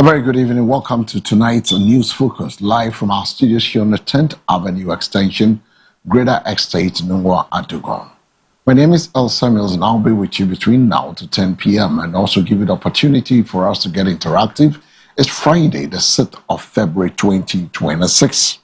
very good evening. Welcome to tonight's News Focus, live from our studios here on the 10th Avenue Extension, Greater Estate, Nungwa, Adugon. My name is El Samuels, and I'll be with you between now to 10 p.m. and also give you the opportunity for us to get interactive. It's Friday, the 6th of February, 2026.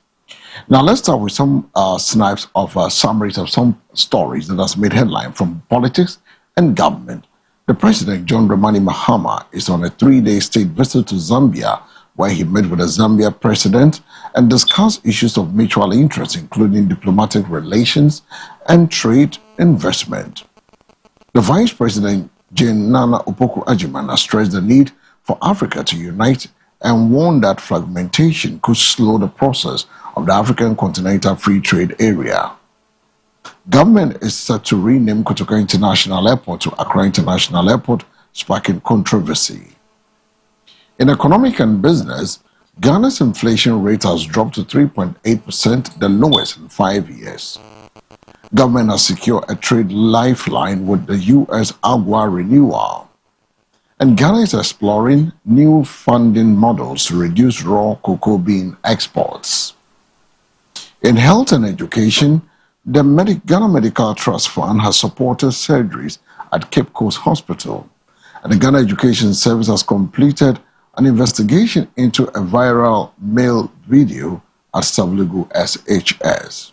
Now, let's start with some snipes of summaries of some stories that has made headline from politics and government. The President, John Dramani Mahama, is on a 3-day state visit to Zambia, where he met with the Zambia president and discussed issues of mutual interest, including diplomatic relations and trade investment. The Vice President, Jane Nana Opoku-Agyeman, has stressed the need for Africa to unite and warned that fragmentation could slow the process of the African Continental Free Trade Area. Government is set to rename Kotoka International Airport to Accra International Airport, sparking controversy. In economic and business, Ghana's inflation rate has dropped to 3.8%, the lowest in 5 years. Government has secured a trade lifeline with the U.S. AGOA renewal. And Ghana is exploring new funding models to reduce raw cocoa bean exports. In health and education, the Ghana Medical Trust Fund has supported surgeries at Cape Coast Hospital, and the Ghana Education Service has completed an investigation into a viral male video at Sablugu SHS.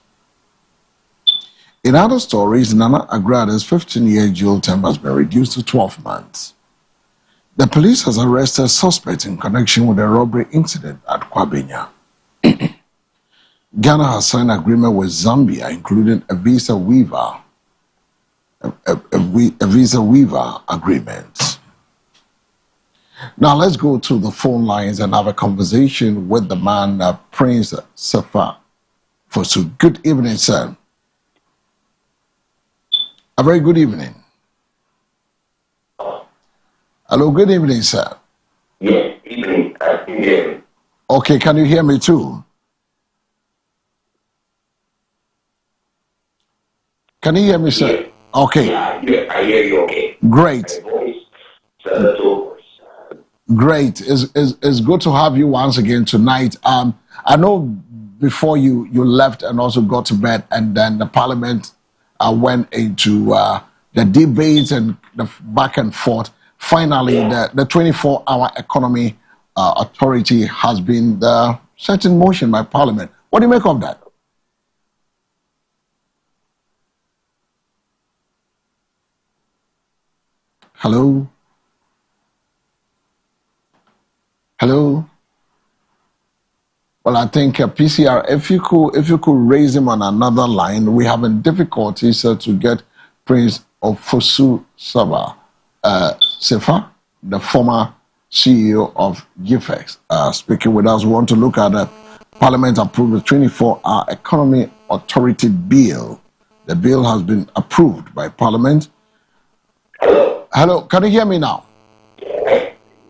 In other stories, Nana Agrada's 15-year jail term has been reduced to 12 months. The police has arrested suspects in connection with a robbery incident at Kwabenya. Ghana has signed agreement with Zambia, including a visa waiver agreement. Now let's go to the phone lines and have a conversation with the man, Prince Sefa Fosu. Good evening, sir. A very good evening. Hello, good evening, sir. Yes, evening. I can hear you. Okay, can you hear me too? Can you hear me, sir? Yes. Okay. Yeah, I hear you okay. Great. My voice, voice. Great. It's good to have you once again tonight. I know before you left and also got to bed, and then the Parliament went into the debate and the back and forth. Finally, the 24-hour economy authority has been set in motion by Parliament. What do you make of that? Hello? Hello? Well, I think PCR, if you could raise him on another line, we're having difficulties to get Prince Fosu Sefa, the former CEO of GIFEX, speaking with us. We want to look at the Parliament approved the 24-hour Economy Authority Bill. The bill has been approved by Parliament. Hello, can you hear me now?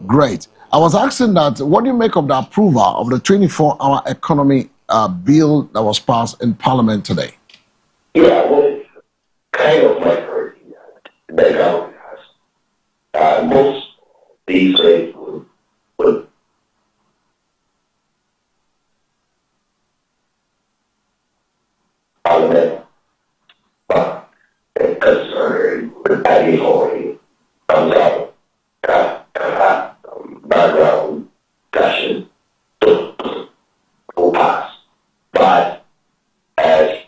Great. I was asking that, what do you make of the approval of the 24-hour economy bill that was passed in Parliament today? Yeah, well, it's kind of my priority that government has. Most these days would Parliament, but it's concerned with any holding comes out. Background discussion will pass. But as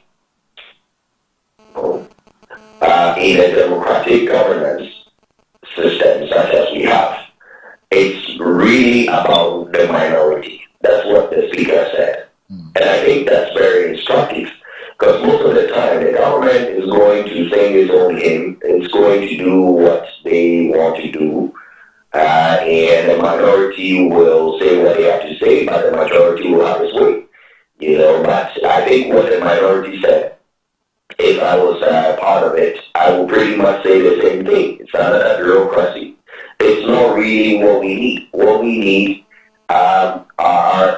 in a democratic governance system such as we have, it's really about the minority. That's what the speaker said. And I think that's very instructive. Because most of the time, the government is going to sing its own hymn. It's going to do what they want to do. And the minority will say what they have to say, but the majority will have its way. But I think what the minority said, if I was part of it, I would pretty much say the same thing. It's not a bureaucracy. It's not really what we need. What we need are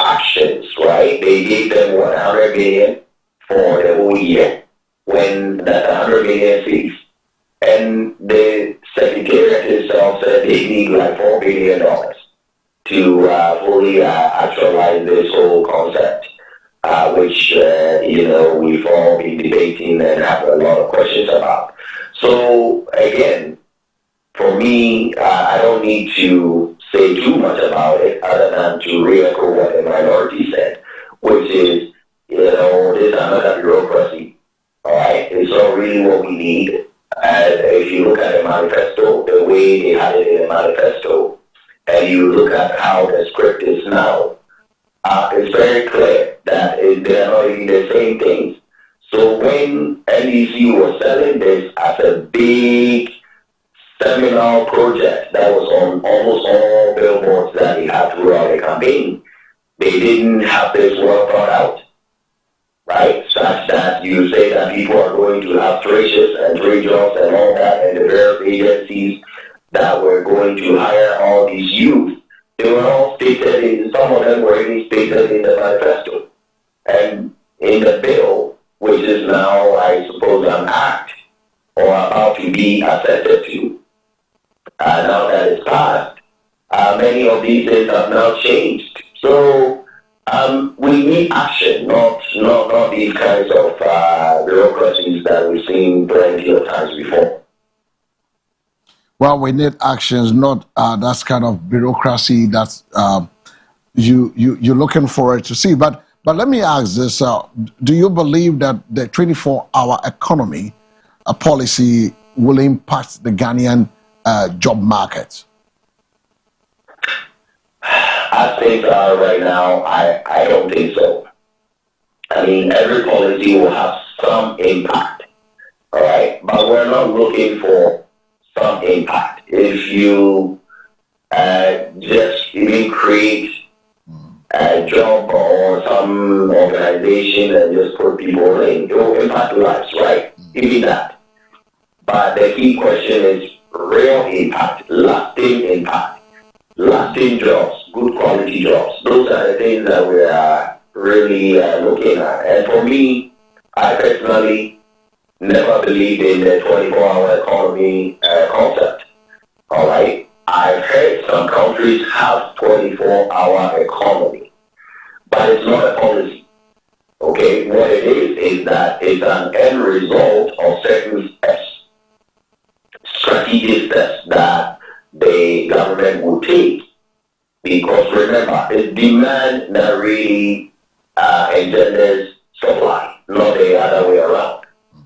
actions, right? They gave them 100 billion for the whole year when that 100 billion ceased. And the Secretariat itself said they need like $4 billion to fully actualize this whole concept, which we've all been debating and have a lot of questions about. So again, for me, I don't need to say too much about it other than to re-echo what the minority said, which is, this is another bureaucracy. All right, it's not really what we need. And if you look at the manifesto, the way they had it in the manifesto, and you look at how the script is now, it's very clear that they're not even the same things. So when NDC was selling this as a big seminal project that was on almost all billboards that they had throughout the campaign, they didn't have this well thought out, right? Such that you say that people are going to have 3 shifts and 3 jobs and all that, and the various agencies that were going to hire all these youth, they were all stated, some of them were even stated in the manifesto. And in the bill, which is now, I suppose, an act or about to be assented to, now that it's passed, many of these things have now changed. So we need action, not these kinds of bureaucracies that we've seen plenty of times before. Well, we need actions, not that kind of bureaucracy that's you're looking forward to see. But let me ask this: do you believe that the 24-hour economy policy will impact the Ghanaian job market? As things are right now, I don't think so. I mean, every policy will have some impact, all right? But we're not looking for some impact. If you just even create a job or some organization and just put people in, it will impact lives, right? Even that. But the key question is real impact, lasting jobs, good quality jobs. Those are the things that we are really looking at. And for me, I personally never believed in the 24-hour economy concept. All right? I've heard some countries have 24-hour economy, but it's not a policy. Okay? What it is that it's an end result of certain steps, strategic steps that the government will take. Because remember, it's demand that really engenders supply, not the other way around,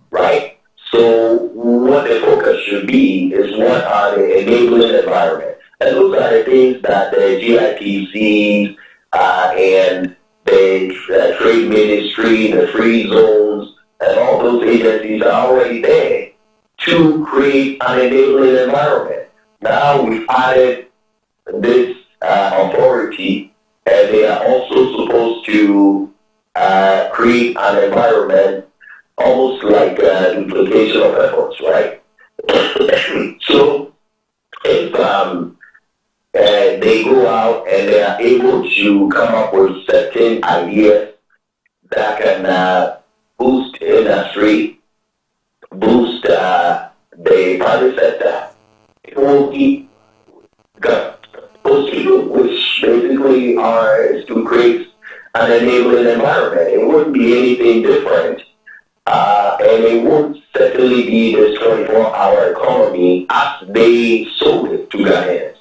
right? So what the focus should be is what are the enabling environment. And those are the things that the GIPC and the Trade Ministry, the free zones, and all those agencies are already there to create an enabling environment. Now we've added this authority, and they are also supposed to create an environment almost like duplication of efforts, right? So if they go out and they are able to come up with certain ideas that can boost industry, boost the private sector, it will be those people, which basically is to create an enabling environment. It wouldn't be anything different, and it would certainly be this 24-hour economy as they sold it to Ghanaians.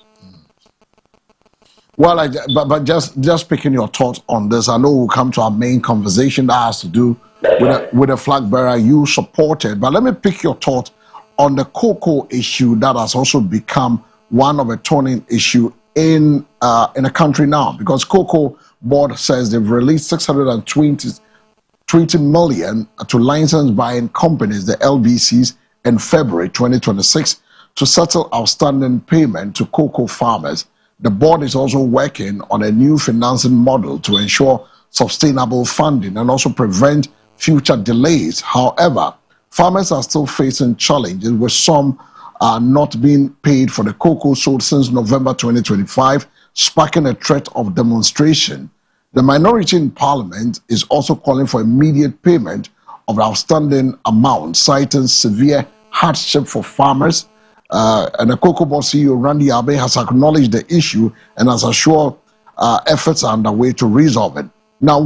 Well, but just picking your thoughts on this, I know we'll come to our main conversation that has to do with the flag bearer you supported. But let me pick your thought on the cocoa issue that has also become one of a turning issue in the country now, because Cocoa Board says they've released 620 million to license buying companies, the LBCs, in February 2026 to settle outstanding payment to cocoa farmers. The board is also working on a new financing model to ensure sustainable funding and also prevent future delays. However, farmers are still facing challenges, with some not being paid for the cocoa sold since November 2025, sparking a threat of demonstration. The minority in Parliament is also calling for immediate payment of outstanding amounts, citing severe hardship for farmers. And the Cocoa Board CEO, Randy Abe, has acknowledged the issue and has assured efforts are underway to resolve it. Now,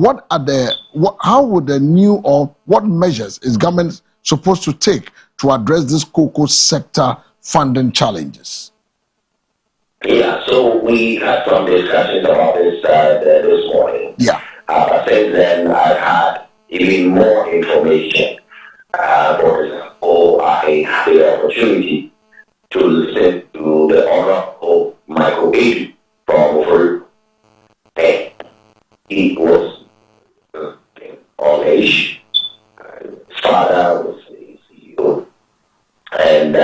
how would the new or what measures is government supposed to take to address this cocoa sector funding challenges? Yeah, so we had some discussions about this this morning. Yeah. Since then, I've had even more information. For example, I had the opportunity to listen to the Honorable Michael Adu from Oferu. And he was on age. His father was the CEO. And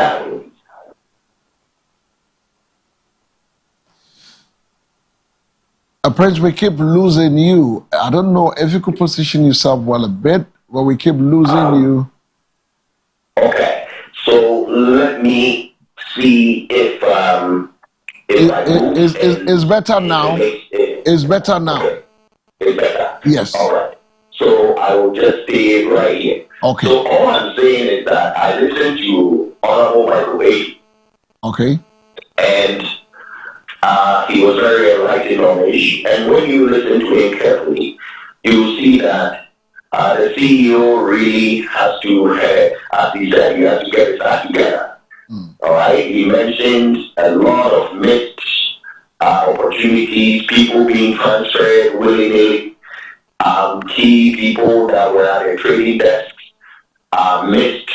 Prince, we keep losing you. I don't know if you could position yourself well a bit, but we keep losing you. Okay, so let me see if it's better now. It's better now. Okay. It's better. Yes. All right. So I will just stay right here. Okay. So all I'm saying is that I listened to Honorable Michael Adu. Okay. And he was very enlightened on the issue. And when you listen to him carefully, you will see that the CEO really has to, as he said, he has to get his act together. All right. He mentioned a lot of missed opportunities, people being transferred willy-nilly, key people that were at their trading desks, missed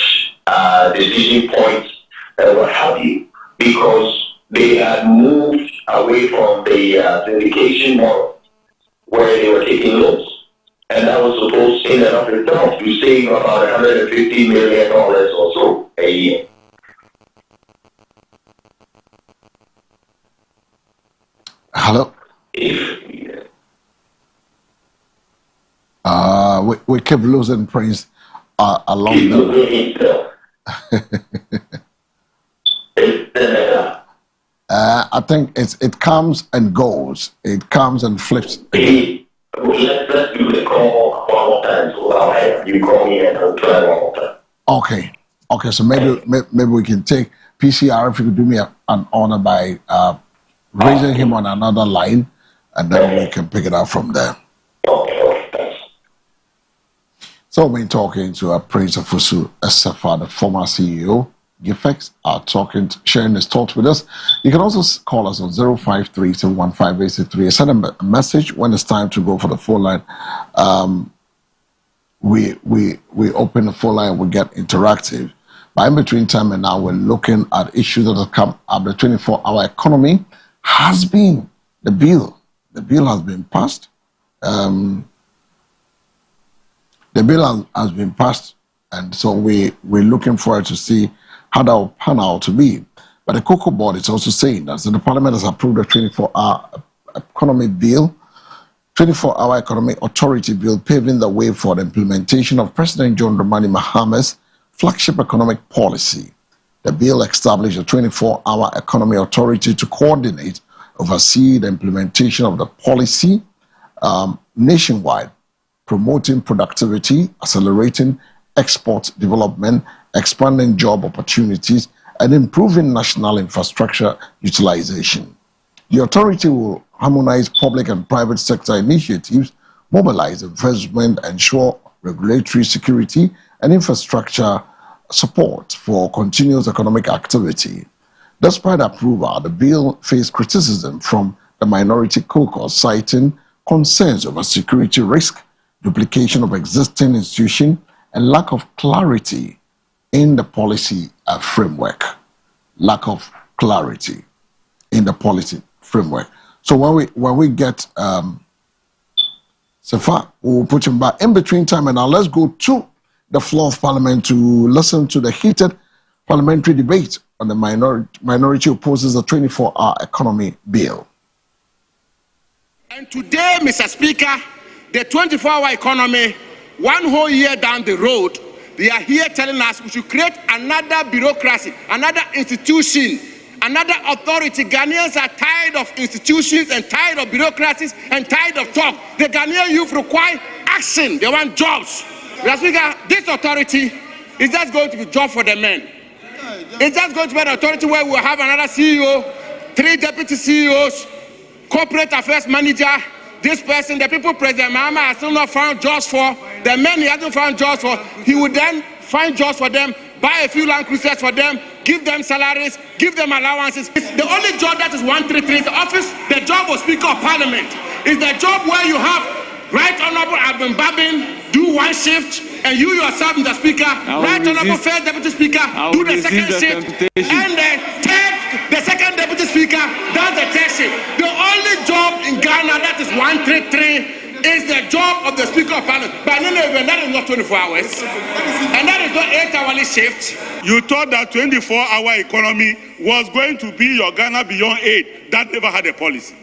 decision points, and what have you, because they had moved away from the syndication model where they were taking loans. And that was supposed in and of itself to save about $150 million or so a year. Hello? We keep losing Prince along the I think it comes and goes. It comes and flips. Let's do the call one more time. So I'll have you call me and I'll try one more time. Okay. So maybe we can take PCR if you could do me an honor by raising him on another line, and then we can pick it up from there. Okay, thanks. So we've been talking to Prince Afosu Assefa, the former CEO. GIFEX are sharing his thoughts with us. You can also call us on 053-715-863. Send a message when it's time to go for the phone line. We open the phone line, we get interactive. But in between time and now, we're looking at issues that have come up. The 24-hour economy has been the bill. The bill has been passed. The bill has been passed, and so we're looking forward to see how that will pan out to be. But the Cocoa Board is also saying that the Parliament has approved the 24-hour economy bill, 24-hour economic authority bill, paving the way for the implementation of President John Dramani Mahama's flagship economic policy. The bill established a 24-hour economy authority to coordinate, oversee the implementation of the policy nationwide, promoting productivity, accelerating export development, expanding job opportunities, and improving national infrastructure utilization. The authority will harmonize public and private sector initiatives, mobilize investment, ensure regulatory security, and infrastructure support for continuous economic activity. Despite approval, the bill faced criticism from the minority caucus, citing concerns over security risk, duplication of existing institutions, and lack of clarity in the policy framework. Lack of clarity in the policy framework. So when we get Sefa, we'll put him back in between time, and now let's go to the floor of Parliament to listen to the heated parliamentary debate on the minority opposes the 24-hour economy bill. And today, Mr. Speaker, the 24-hour economy, one whole year down the road, they are here telling us we should create another bureaucracy, another institution, another authority. Ghanaians are tired of institutions and tired of bureaucracies and tired of talk. The Ghanaian youth require action. They want jobs. Mr. Speaker, this authority is just going to be a job for the men. It's just going to be an authority where we'll have another CEO, 3 deputy CEOs, corporate affairs manager, this person, the people President Mahama has still not found jobs for, the men he hasn't found jobs for, he would then find jobs for them, buy a few Land Cruisers for them, give them salaries, give them allowances. The only job that is 133 is the office, the job of Speaker of Parliament. Is the job where you have Right Honorable Abin Babin do one shift, and you yourself, Mr. Speaker, Right Honorable First Deputy Speaker, do the second shift, and the second Deputy Speaker does the third shift. The only job in Ghana that is 133 is the job of the Speaker of Parliament. But no, that is not 24 hours, and that is not 8-hourly shift. You thought that 24-hour economy was going to be your Ghana Beyond Aid. That never had a policy.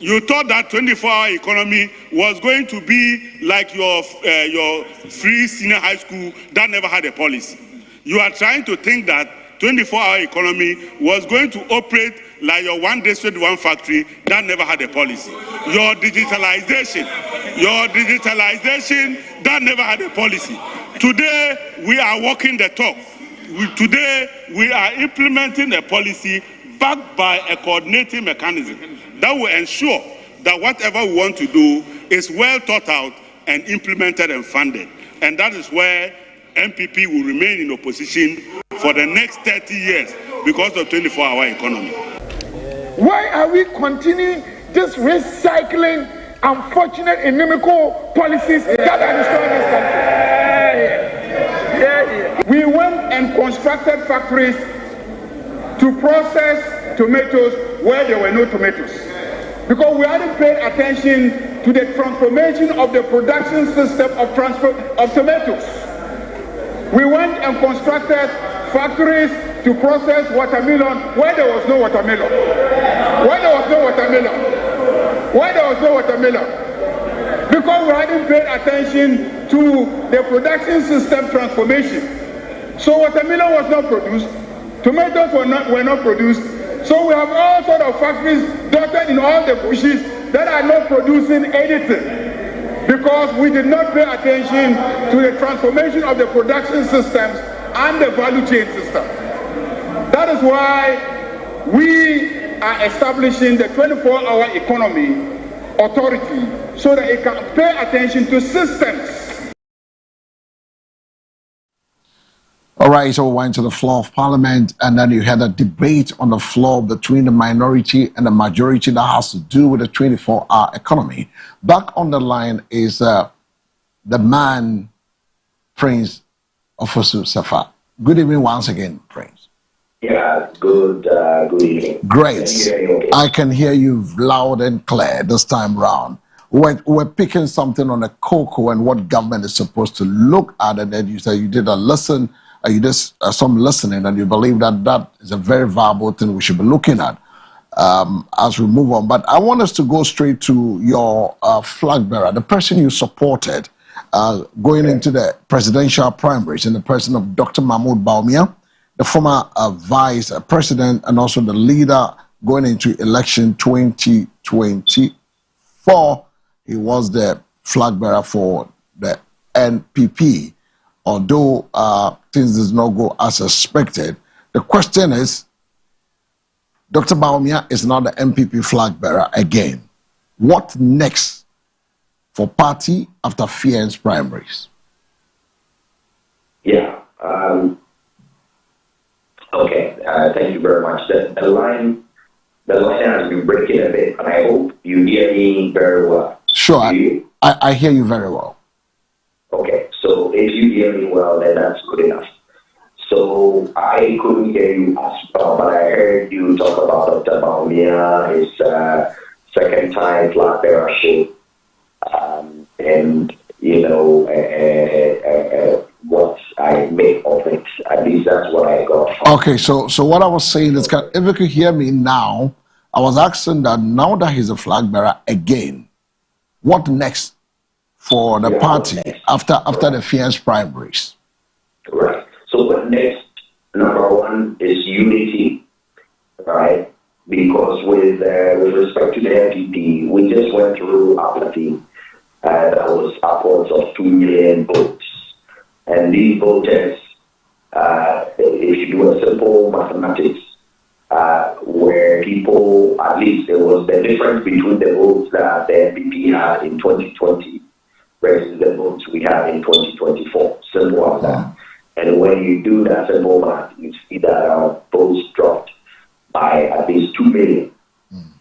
You thought that 24-hour economy was going to be like your free senior high school. That never had a policy. You are trying to think that 24-hour economy was going to operate like your one district, one factory. That never had a policy. Your digitalization, that never had a policy. Today, we are walking the talk. Today, we are implementing a policy backed by a coordinating mechanism that will ensure that whatever we want to do is well thought out and implemented and funded. And that is where MPP will remain in opposition for the next 30 years because of 24-hour economy. Why are we continuing this recycling unfortunate inimical policies that are destroying this country? We went and constructed factories to process tomatoes where there were no tomatoes, because we hadn't paid attention to the transformation of the production system of tomatoes. We went and constructed factories to process watermelon where there was no watermelon. Because we hadn't paid attention to the production system transformation. So watermelon was not produced, tomatoes were not produced. So we have all sorts of factories dotted in all the bushes that are not producing anything, because we did not pay attention to the transformation of the production systems and the value chain system. That is why we are establishing the 24-hour economy authority, so that it can pay attention to systems. All right, so we went to the floor of Parliament, and then you had a debate on the floor between the minority and the majority that has to do with the 24-hour economy. Back on the line is the man, Prince Ofosu Safa. Good evening once again, Prince. Yeah, good evening. Great. I can hear you loud and clear this time round. We're picking something on the cocoa and what government is supposed to look at, and then you say you did a lesson. You did some listening, and you believe that that is a very viable thing we should be looking at as we move on. But I want us to go straight to your flag bearer, the person you supported going into the presidential primaries, in the person of Dr. Mahmoud Bawumia, the former vice president and also the leader going into election 2024. He was the flag bearer for the NPP. Although things did not go as expected, the question is, Dr. Bawumia is now the MPP flag bearer again. What next for party after FIEN's primaries? Yeah. Okay. Thank you very much. The line has been breaking a bit, and I hope you hear me very well. Sure. I hear you very well. Okay, so if you hear me well, then that's good enough. So I couldn't hear you as well, but I heard you talk about Dr. Bawumia, his second time flag bearership, and what I make of it. At least that's what I got from. Okay, so what I was saying is, if you could hear me now, I was asking that now that he's a flag bearer again, what next for the party after the FIEN's primaries? Right. So what next, number one, is unity, right? Because with respect to the NPP, we just went through apathy, that was upwards of 2 million votes. And these voters, if you do a simple mathematics, were where people, at least there was the difference between the votes that the NPP had in 2020 versus the votes we had in 2024. Simple as that. And when you do that simple math, you see that our votes dropped by at least 2 million.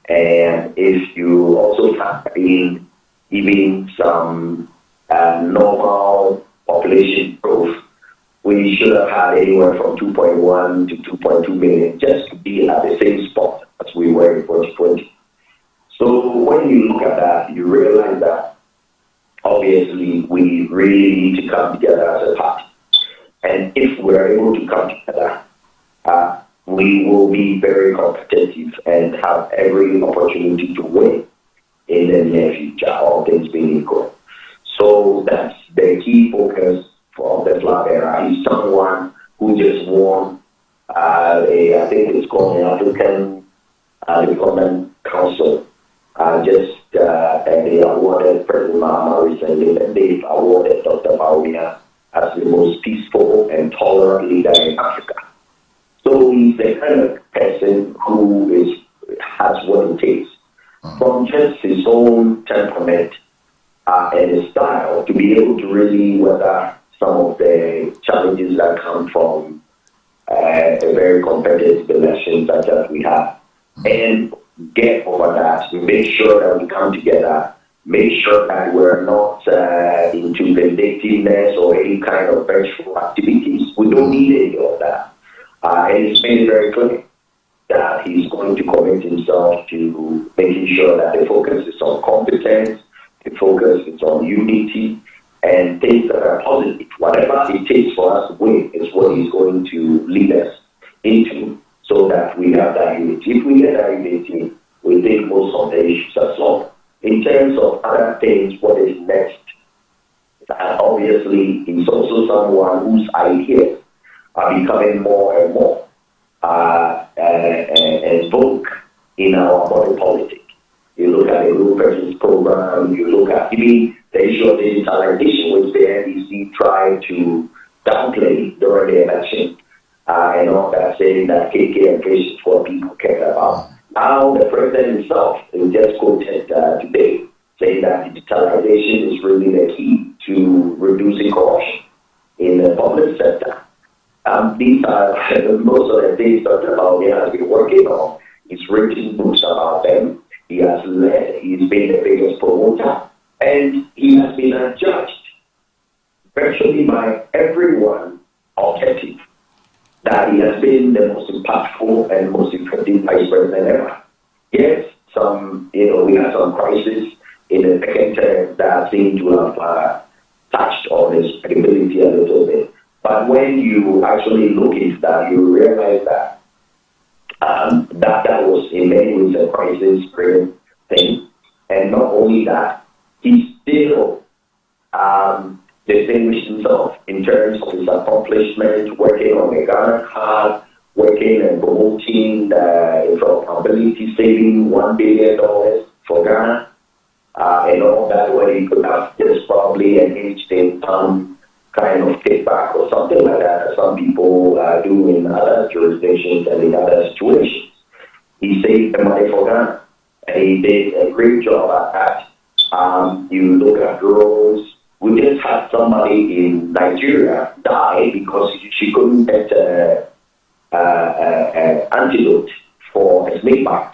And if you also factor in even some normal population growth, we should have had anywhere from 2.1 to 2.2 million just to be at the same spot as we were in 2020. So when you look at that, you realize that obviously we really need to come together as a party. And if we're able to come together, we will be very competitive and have every opportunity to win in the near future, all things being equal. So that's the key focus for the flag bearer. He's someone who just won I think it's called the African Development Council. And they awarded President Mahama recently, and they've awarded Dr. Bawumia as the most peaceful and tolerant leader in Africa. So he's the kind of person who has what it takes from just his own temperament and his style to be able to really weather some of the challenges that come from a very competitive election such as we have, and get over that, make sure that we come together, make sure that we're not into vindictiveness or any kind of vengeful activities. We don't need any of that. And it's made very clear that he's going to commit himself to making sure that the focus is on competence, the focus is on unity, and things that are positive. Whatever it takes for us to win is what he's going to lead us into, so that we have that unity. If we get that unity, we think most of the issues are solved. In terms of other things, what is next? Obviously, he's also someone whose ideas are becoming more and more in vogue in our body politic. You look at the Rural Persons Program, you look at even the issue of digitalization, which the NDC tried to downplay during the election, and all that, saying that KK and Fish is what people care about. Now the president himself is just quoted today, saying that digitalization is really the key to reducing corruption in the public sector. These are most of the things that he has been working on. He's written books about them. He has led, he's been the biggest promoter, and he has been adjudged virtually by everyone objective that he has been the most impactful and most effective vice president ever. Yes, we had some crises in the second term that seem to have touched on his credibility a little bit. But when you actually look into that, you realize that that was in many ways a crisis-driven thing. And not only that, he still distinguished himself in terms of his accomplishment, working on the Ghana card, working and promoting the interoperability, saving $1 billion for Ghana, and all that, where he could have just probably engaged in some kind of kickback or something like that, as some people do in other jurisdictions and in other situations. He saved the money for Ghana, and he did a great job at that. You look at drones. We just had somebody in Nigeria die because she couldn't get an antidote for a snake bite.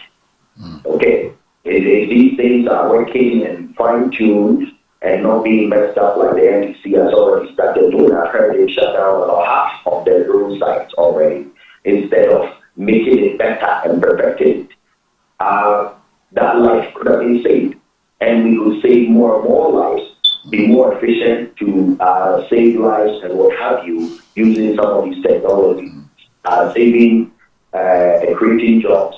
Okay? If these things are working and fine-tuned and not being messed up like the NDC has already started doing, I've heard they shut down about half of their drone sites already, instead of making it better and perfecting it. That life could have been saved. And we will save more and more lives, be more efficient to save lives and what have you, using some of these technologies, saving and creating jobs,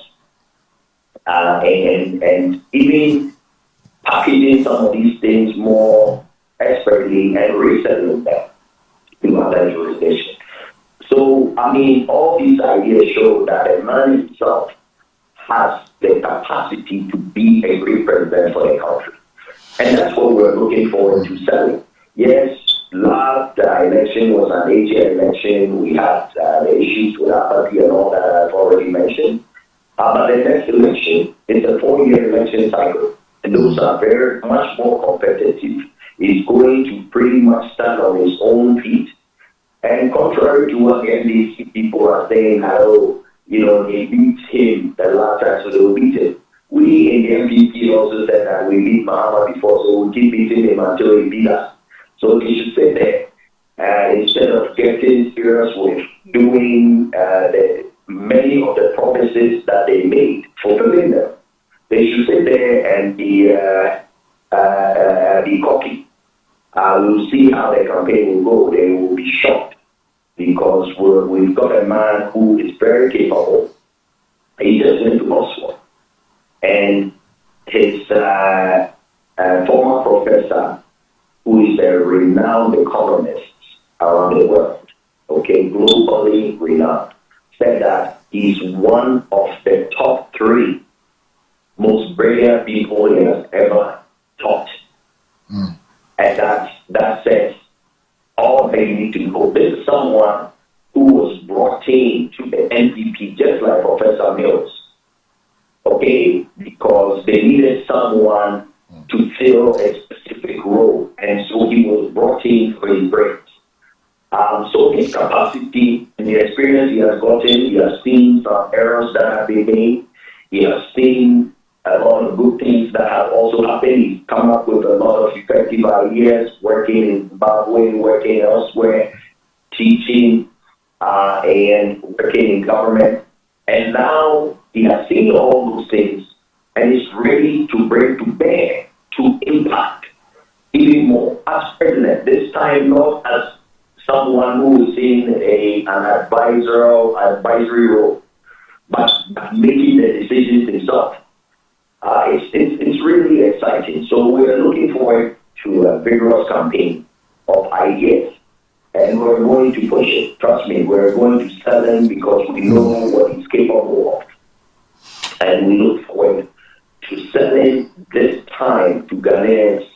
and even packaging some of these things more expertly and reselling them to other jurisdictions. So, all these ideas show that the man himself has the capacity to be a great president for the country. And that's what we're looking forward to selling. Yes, last election was an AGM election. We had the issues with apathy and all that I've already mentioned. But the next election is a 4-year election cycle, and those are very much more competitive. He's going to pretty much stand on his own feet. And contrary to what the NDC people are saying, oh, they beat him the last time, so they will beat him. We in the MPP also said that we beat Mahama before, so we'll keep beating him until he beat us. So they should sit there instead of getting serious with doing many of the promises that they made, fulfilling them. They should sit there and be cocky. We'll see how the campaign will go. They will be shocked because we've got a man who is very capable. He just went to Oxford. And his former professor, who is a renowned economist around the world, globally renowned, said that he's one of the top 3 most brilliant people he has ever taught. And that says all they need to know. This is someone who was brought in to the NDP just like Professor Mills. Because they needed someone to fill a specific role, and so he was brought in for his brains. So his capacity and the experience he has gotten, he has seen some errors that have been made, he has seen a lot of good things that have also happened. He's come up with a lot of effective ideas, working in Zimbabwe, working elsewhere, teaching, and working in government. And now he has seen all those things and is ready to bring to bear, to impact even more as president, this time not as someone who is in an advisory role, but making the decisions himself. It's really exciting. So we're looking forward to a vigorous campaign of ideas. And we're going to push it. Trust me, we're going to sell them because we know what he's capable of. And we look forward to selling this time to Ghanaians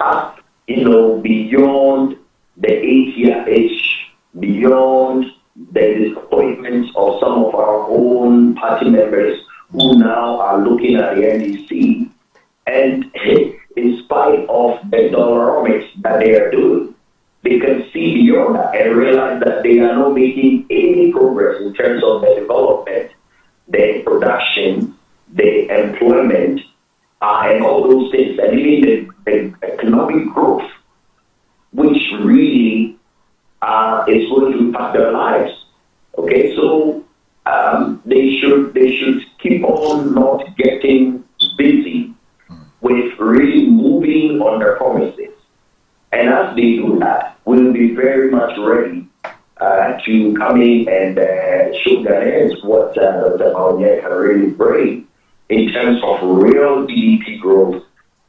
up, beyond the 8-year age, beyond the disappointments of some of our own party members who now are looking at the NDC. And in spite of the dollar-omics that they are doing, they can see beyond that and realize that they are not making any progress in terms of the development, the production, the employment, and all those things, and even the economic growth, which really is going to impact their lives. So they should keep on not getting busy with really moving on their promises. And as they do that, we'll be very much ready to come in and show Ghanaians what Dr. Bawumia can really bring in terms of real GDP growth,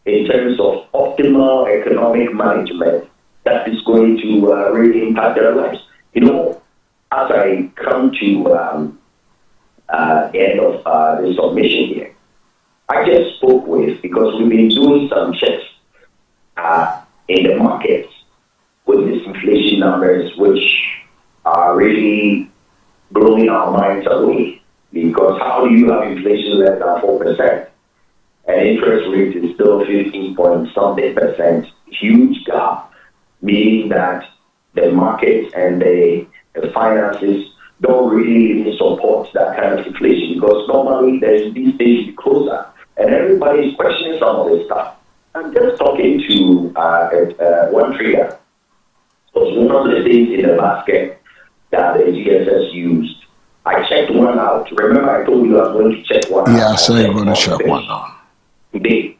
in terms of optimal economic management that is going to really impact their lives. As I come to the end of the submission here, I just spoke with, because we've been doing some checks in the markets with these inflation numbers, which are really blowing our minds away. Because how do you have inflation less than 4%? And interest rate is still 15-point-something%. Huge gap, meaning that the markets and the finances don't really support that kind of inflation. Because normally there's these things closer, and everybody is questioning some of this stuff. I'm just talking to one trader. Because one of the things in the basket that the GSS used, I checked one out. Remember, I told you I was going to check one out. Yeah, so you're going to check one out. Today,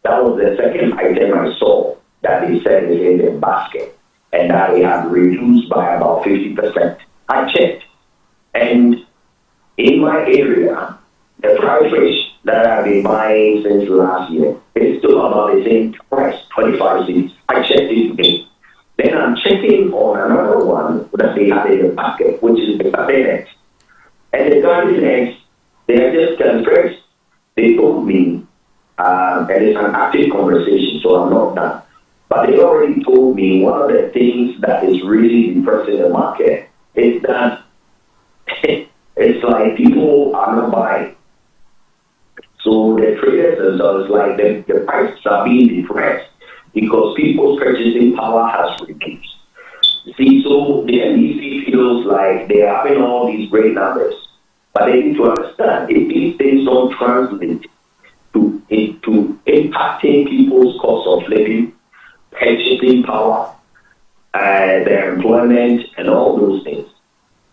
that was the second item I saw that they said is in the basket, and that it had reduced by about 50%. I checked, and in my area, the fried fish that I've been buying since last year is still about the same price, 25 cents. I checked it today. Then I'm checking on another one that they had in the basket, which is the garden eggs. And the garden eggs, they are just confessed. They told me, and it's an active conversation, so I'm not done. But they already told me one of the things that is really depressing the market is that it's it's like people are not buying. So the traders themselves, like the prices are being depressed because people's purchasing power has reduced. See, so the NDC feels like they're having all these great numbers, but they need to understand if these things don't translate into impacting people's cost of living, purchasing power, their employment, and all those things.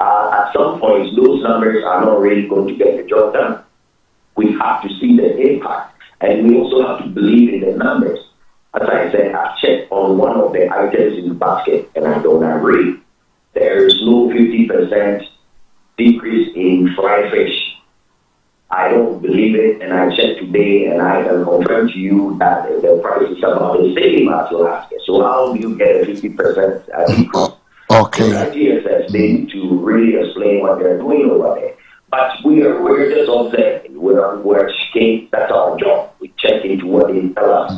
At some point, those numbers are not really going to get the job done. We have to see the impact, and we also have to believe in the numbers. As I said, I checked on one of the items in the basket, and I don't agree. There is no 50% decrease in fried fish. I don't believe it, and I checked today, and I can confirm to you that the price is about the same as last year. So how do you get a 50% decrease? Okay. So GSS, they need to really explain what they're doing over there. But we're just observing. We're checking. That's our job. We check into what they tell us.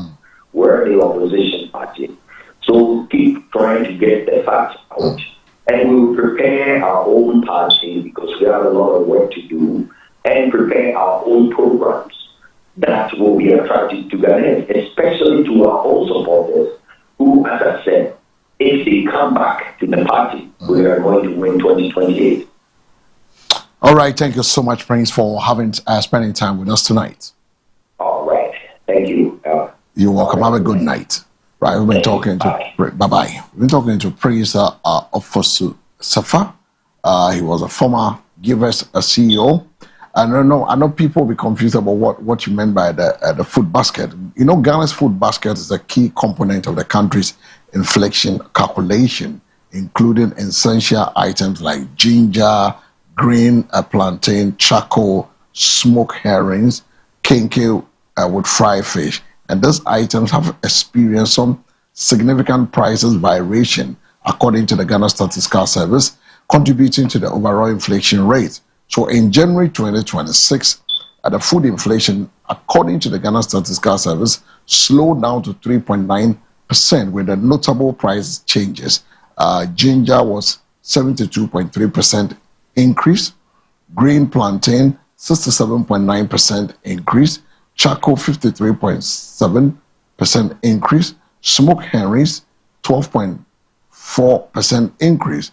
We're the opposition party. So keep trying to get the facts out. And we will prepare our own party because we have a lot of work to do and prepare our own programs that will be attractive to Ghanaians, especially to our own supporters who, as I said, if they come back to the party, we are going to win 2028. All right. Thank you so much, Prince, for spending time with us tonight. All right. Thank you. You're welcome. Have a good night. Right. We've been talking to bye-bye. We've been talking to Prince Ofosu Safa. He was a former Givers CEO. I know people will be confused about what you meant by the food basket. You know, Ghana's food basket is a key component of the country's inflation calculation, including essential items like ginger, green plantain, charcoal, smoked herrings, kinky with fried fish. And these items have experienced some significant prices variation, according to the Ghana Statistical Service, contributing to the overall inflation rate. So in January 2026, the food inflation, according to the Ghana Statistical Service, slowed down to 3.9% with the notable price changes. Ginger was 72.3% increase, green plantain 67.9% increase, charcoal 53.7% increase, smoked herrings 12.4% increase,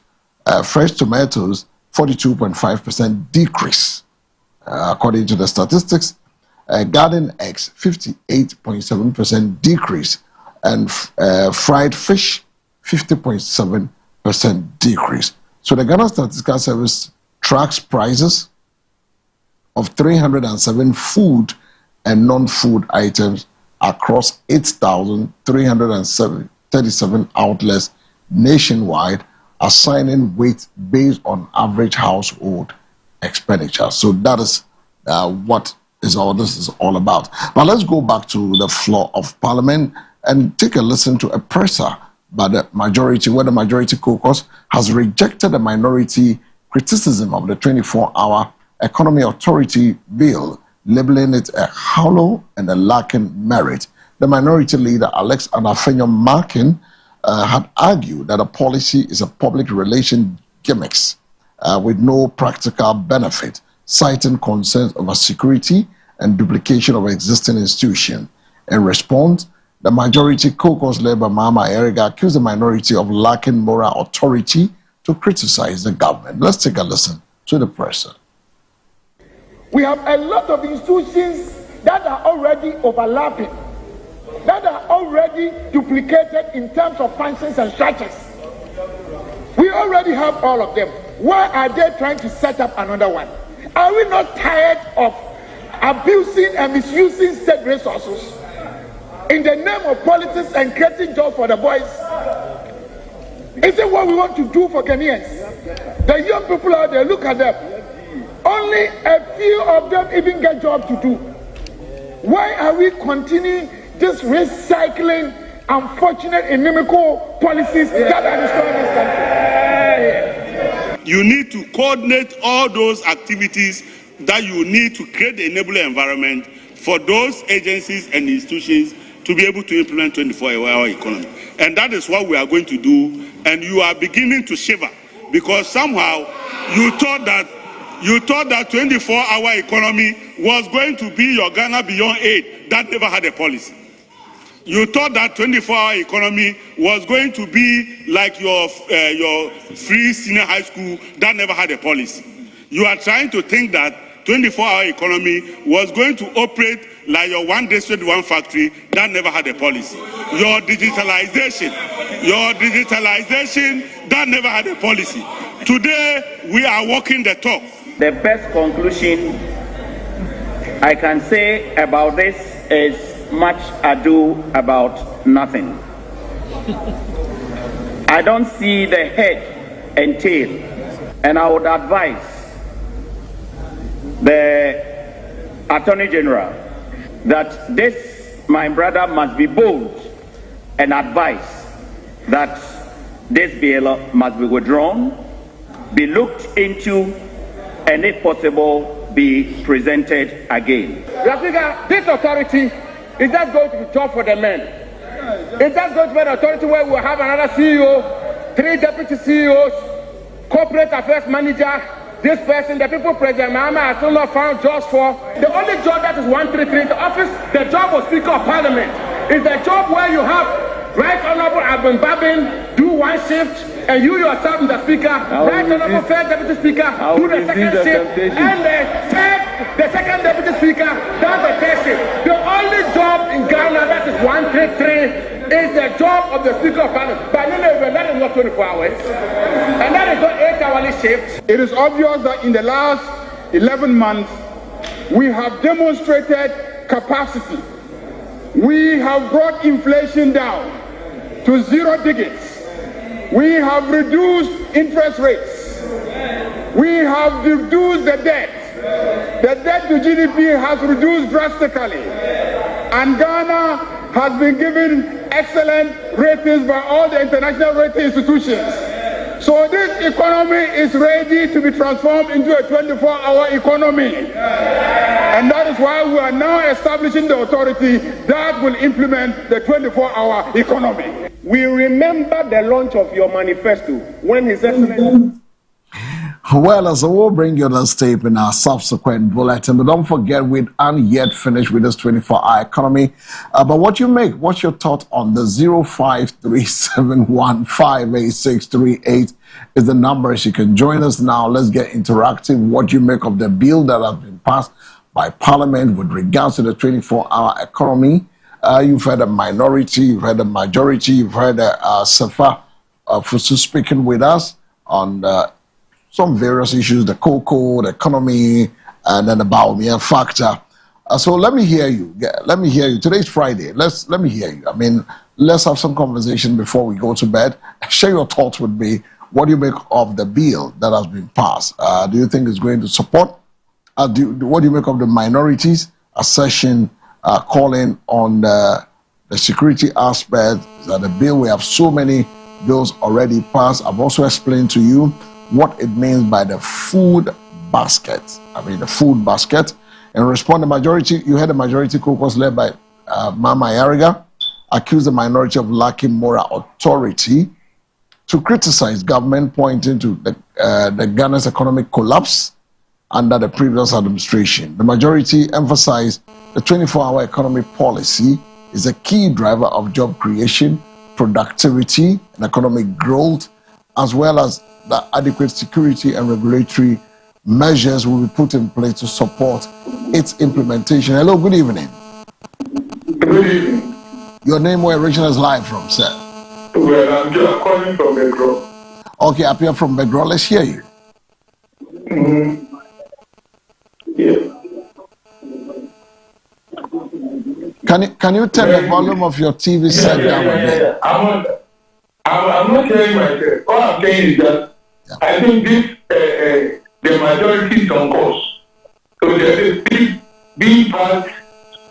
fresh tomatoes 42.5% decrease. According to the statistics, garden eggs 58.7% decrease, and fried fish 50.7% decrease. So the Ghana Statistical Service tracks prices of 307 food and non-food items across 8,337 outlets nationwide, assigning weight based on average household expenditure. So that is what this is all about. Now let's go back to the floor of Parliament and take a listen to a presser by the majority, where the majority caucus has rejected the minority criticism of the 24-hour Economy Authority bill, labeling it a hollow and a lacking merit. The minority leader, Alex Anafenyo-Markin, had argued that a policy is a public relation gimmicks with no practical benefit, citing concerns over security and duplication of existing institutions. In response, the majority caucus led by Mama Eriga accused the minority of lacking moral authority to criticize the government. Let's take a listen to the presser. We have a lot of institutions that are already overlapping, that are already duplicated in terms of functions and structures. We already have all of them. Why are they trying to set up another one? Are we not tired of abusing and misusing state resources in the name of politics and creating jobs for the boys? Is it what we want to do for Ghanaians? The young people out there, look at them. Only a few of them even get jobs to do. Why are we continuing this recycling unfortunate inimical policies that are destroying this country? You need to coordinate all those activities that you need to create the enabling environment for those agencies and institutions to be able to implement 24-hour economy. And that is what we are going to do. And you are beginning to shiver because somehow you thought that You thought that 24-hour economy was going to be your Ghana Beyond 8 that never had a policy. You thought that 24-hour economy was going to be like your free senior high school that never had a policy. You are trying to think that 24-hour economy was going to operate like your one district, one factory that never had a policy. Your digitalization that never had a policy. Today, we are walking the talk. The best conclusion I can say about this is much ado about nothing. I don't see the head and tail, and I would advise the Attorney General that this, my brother, must be bold and advise that this bill must be withdrawn, be looked into, and if possible, be presented again. This authority is just going to be job for the men. It's just going to be an authority where we'll have another CEO, 3 deputy CEOs, corporate affairs manager, this person, the people President Mahama has still not found jobs for. The only job that is 133 in the office, the job of Speaker of Parliament, is the job where you have Right Honorable Abin Babin do one shift, and you yourself, Mr. Speaker, Right Honorable First Deputy Speaker, do the second shift, and the second Deputy Speaker does the third shift. The only job in Ghana that is 133 is the job of the Speaker of Parliament. But that is not 24 hours, and that is not 8-hourly shift. It is obvious that in the last 11 months, we have demonstrated capacity. We have brought inflation down to 0 digits. We have reduced interest rates. We have reduced the debt. The debt to GDP has reduced drastically. And Ghana has been given excellent ratings by all the international rating institutions. So this economy is ready to be transformed into a 24-hour economy. And that is why we are now establishing the authority that will implement the 24-hour economy. We remember the launch of your manifesto when His Excellency... Well, so we'll bring you the tape in our subsequent bulletin. But don't forget, we aren't yet finished with this 24-hour economy. But what's your thought on the 0537158638 is the numbers. You can join us now. Let's get interactive. What you make of the bill that has been passed by Parliament with regards to the 24-hour economy? You've heard a minority, you've heard a majority, you've heard Safa Fusu speaking with us on some various issues, the cocoa, the economy, and then the Bawumia factor. So let me hear you. Let me hear you. Today's Friday. Let me hear you. I mean, let's have some conversation before we go to bed. Share your thoughts with me. What do you make of the bill that has been passed? Do you think it's going to support? What do you make of the minorities' assertion calling on the security aspect? That the bill, we have so many bills already passed. I've also explained to you what it means by the food basket. I mean, the food basket. In response, the majority, you had a majority caucus led by Mama Yariga, accused the minority of lacking moral authority to criticize government, pointing to the Ghana's economic collapse under the previous administration. The majority emphasized the 24-hour economy policy is a key driver of job creation, productivity, and economic growth, as well as the adequate security and regulatory measures will be put in place to support its implementation. Hello, good evening. Good evening. Your name, where Rachel is live from, sir? Well, I'm just calling from Begro. Okay, up here from Begro. Let's hear you. Yeah. Can you turn the volume of your TV set down a bit? I'm not hearing myself. All I'm saying is that I think this the majority is on course. So the bill being passed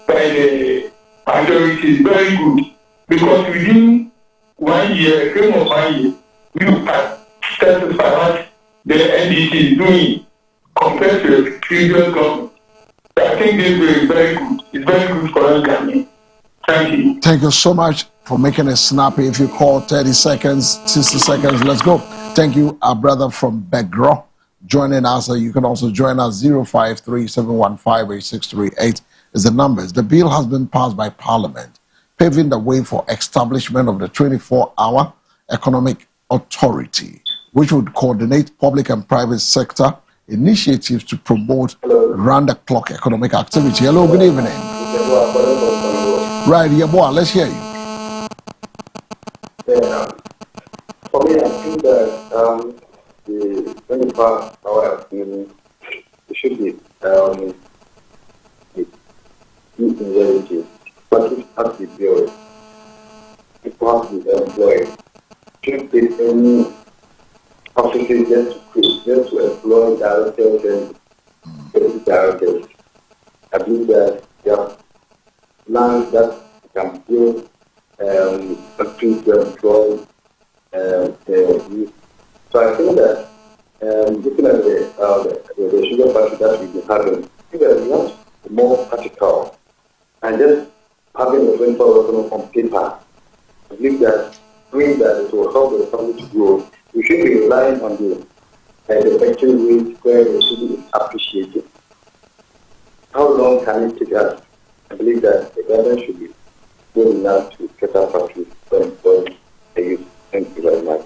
by the majority is very good, because within 1 year, a frame of 1 year, you can satisfy what the NDC is doing compared to the previous government. I think this bill is very good. It's very good for us, Ghana. Thank you. Thank you so much for making it snappy. If you call 30 seconds, 60 seconds, let's go. Thank you, our brother from Begro. joining us. You can also join us. 053-715-8638 is the numbers. The bill has been passed by Parliament, paving the way for establishment of the 24-hour Economic Authority, which would coordinate public and private sector initiatives to promote round-the-clock economic activity. Hello, good evening. Right, yeah, boy, let's hear you. Yeah. For me, I think that the 24-hour activity should be reality, but it has to be built. It has to be employed. Should be any offices just to employ directors and deputy directors. I believe that there are plans that can build countries to employ the youth. So I think that looking at the sugar factory that we've been having, I think that we have more practical and just having a 24-hour on paper. I believe that doing that it will help the economy to grow. We should be relying on the factory rate where the city is appreciated. How long can it take us? I believe that the government should be good enough to get our factories for the youth. Thank you very much.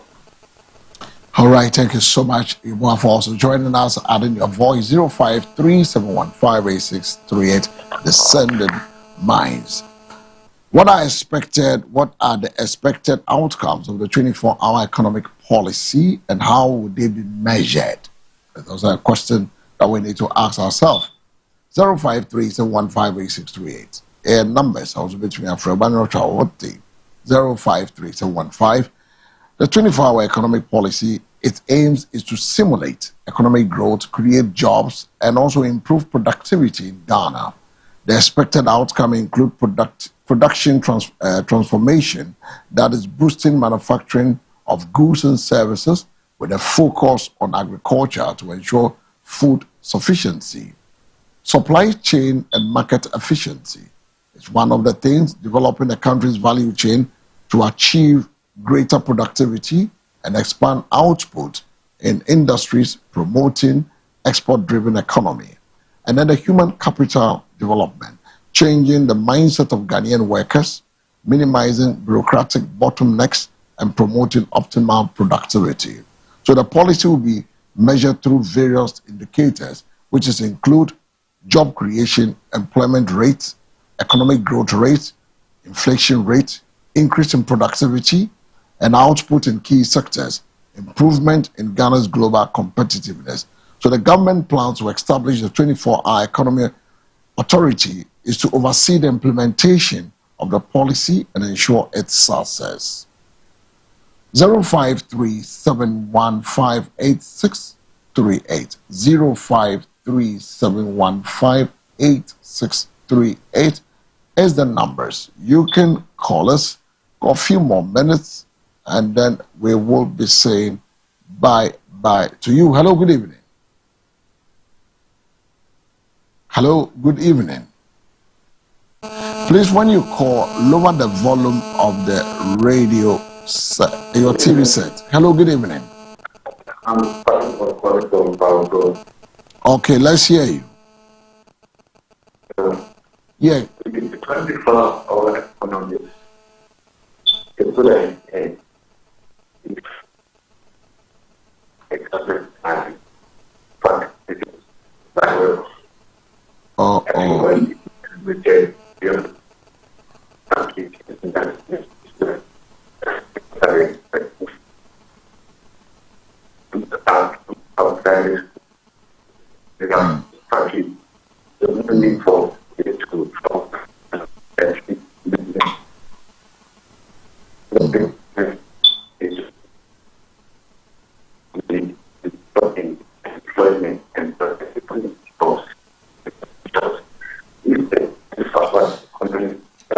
All right, thank you so much, Ibuah, for also joining us, adding your voice. 053-715-8638, Descending Minds. What are the expected outcomes of the 24-hour economic policy, and how would they be measured? Those are a question that we need to ask ourselves. 053-715-8638. And numbers also between Afrobani Rocha 053-715. The 24-hour economic policy, its aims is to stimulate economic growth, create jobs, and also improve productivity in Ghana. The expected outcome include production transformation that is boosting manufacturing of goods and services with a focus on agriculture to ensure food sufficiency. Supply chain and market efficiency is one of the things, developing a country's value chain to achieve greater productivity and expand output in industries, promoting export-driven economy. And then the human capital development, changing the mindset of Ghanaian workers, minimizing bureaucratic bottlenecks, and promoting optimal productivity. So the policy will be measured through various indicators, which include job creation, employment rates, economic growth rate, inflation rate, increase in productivity and output in key sectors, improvement in Ghana's global competitiveness. So the government plans to establish the 24-hour economic authority is to oversee the implementation of the policy and ensure its success. 053-715-8638. 053-715-8638 is the numbers. You can call us for a few more minutes and then we will be saying bye-bye to you. Hello, good evening. Hello, good evening. Please, when you call, lower the volume of the radio set, your TV set. Hello, good evening. I'm calling from Power. Okay, let's hear you. Yeah. The 24-hour economy is good and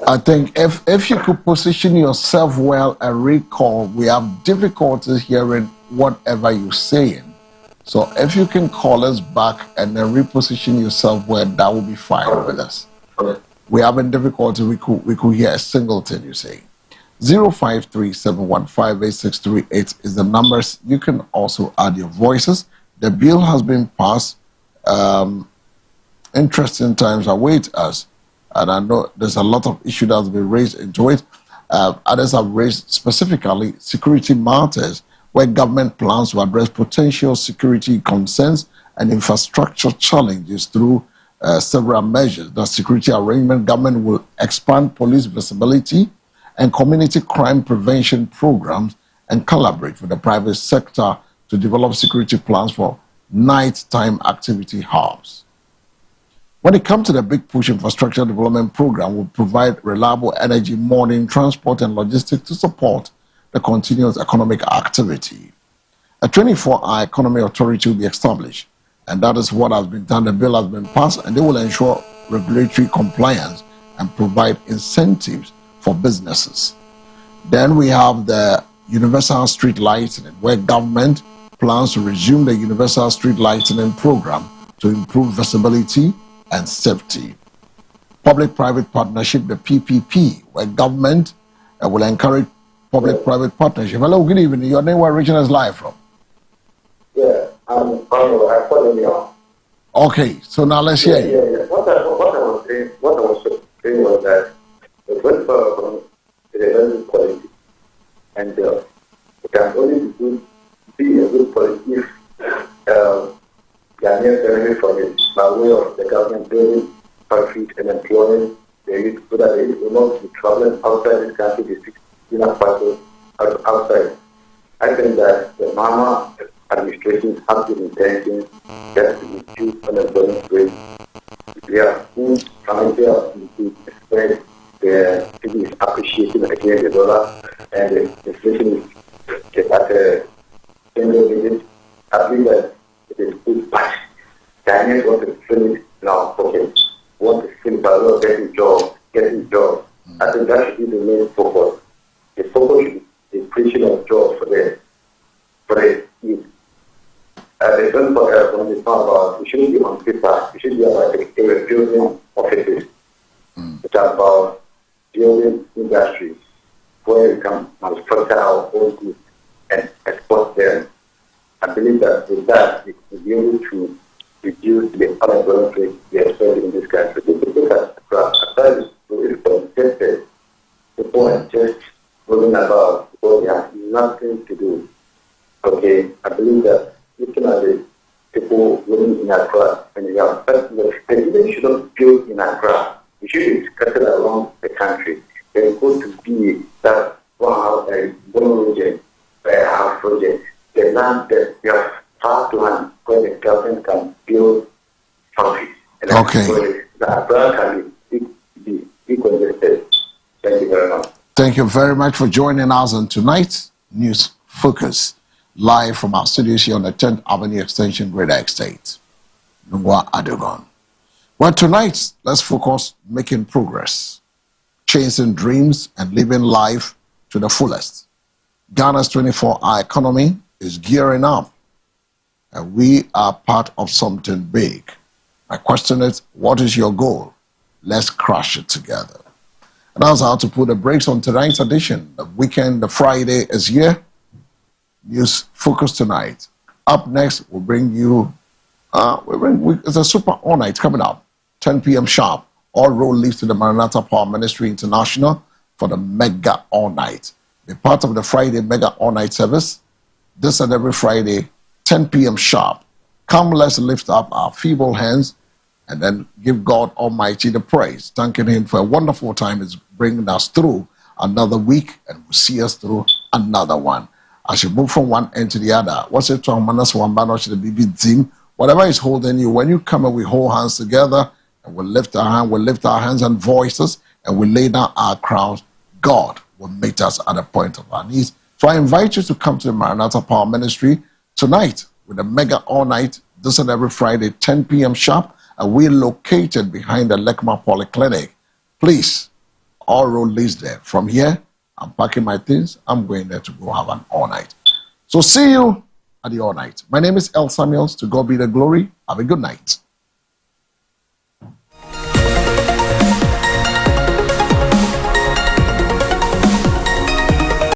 I think if you could position yourself well and recall, we have difficulties hearing whatever you're saying. So if you can call us back and then reposition yourself well, that will be fine with us. We having difficulty, we could hear a single thing you say. 053-715-8638 is the numbers. You can also add your voices. The bill has been passed. Interesting times await us. And I know there's a lot of issue that's been raised into it. Others have raised specifically security matters, where government plans to address potential security concerns and infrastructure challenges through several measures. The security arrangement government will expand police visibility and community crime prevention programs and collaborate with the private sector to develop security plans for nighttime activity hubs. When it comes to the big push infrastructure development program, will provide reliable energy, morning transport and logistics to support the continuous economic activity. A 24-hour economy authority will be established, and that is what has been done. The bill has been passed, and they will ensure regulatory compliance and provide incentives for businesses. Then we have the universal street lighting, where government plans to resume the universal street lighting program to improve visibility and safety. Public-private partnership, the PPP, where government will encourage public-private partnership. Hello, good evening. Your name, where region is live from? Yeah, I'm calling you. Okay, so now let's hear you. Yeah. What I was saying was that the welfare economy is a very good quality, and it can only be a good quality if Ghanaians benefit from it by way of the government building factories and employing the youth so that they will not be traveling outside this country to seek enough passes outside. I think that the Mama administration has the intention just to reduce unemployment rate. They are food financial to spread the city is appreciating against the dollar and the inflation is at a single digit. I think that it is good patch. Ghanaians want to fill it now, okay. Want to fill it by law, getting jobs. I think that should be the main focus. The focus should be the creation of jobs for the youth. The don't forget when we talk about, it shouldn't be on paper, it should be about the building offices. It's about building industries where we can manufacture our own goods and export them. I believe that with that, we will be able to reduce the unemployment rate we are experiencing in this country. If you look at Accra, people are just moving about because they have nothing to do. Okay, I believe that looking at the people living in Accra, and you have the village should not build in Accra. It should be scattered around the country. They're going to be that one region, a half project. The land that we have far land where the government can build factories. And okay. The Accra can be congested. Thank you very much. Thank you very much for joining us on tonight's News Focus, live from our studios here on the 10th Avenue Extension, Greater Estate, Nungua Adogon. Well, tonight, let's focus making progress, chasing dreams and living life to the fullest. Ghana's 24-hour economy is gearing up, and we are part of something big. My question is, what is your goal? Let's crush it together. And that's how to put the brakes on tonight's edition. The weekend, the Friday is here. News Focus tonight. Up next, we'll bring you, it's a super all-night coming up, 10 p.m. sharp. All road leads to the Maranatha Power Ministry International for the Mega All-Night. Be part of the Friday Mega All-Night service. This and every Friday, 10 p.m. sharp. Come, let's lift up our feeble hands and then give God Almighty the praise, thanking Him for a wonderful time He's bringing us through another week and will see us through another one. As you move from one end to the other, what's it to Manas Wambano to the BB team? Whatever is holding you, when you come and we hold hands together and we'll lift our hands and voices and we lay down our crowns, God will meet us at the point of our needs. So I invite you to come to the Maranatha Power Ministry tonight with a Mega All-Night, this and every Friday, 10 p.m. sharp, and we're located behind the Lekma Polyclinic. Please, all road leads there. From here, I'm packing my things. I'm going there to go have an all-night. So see you at the all-night. My name is El Samuels. To God be the glory. Have a good night.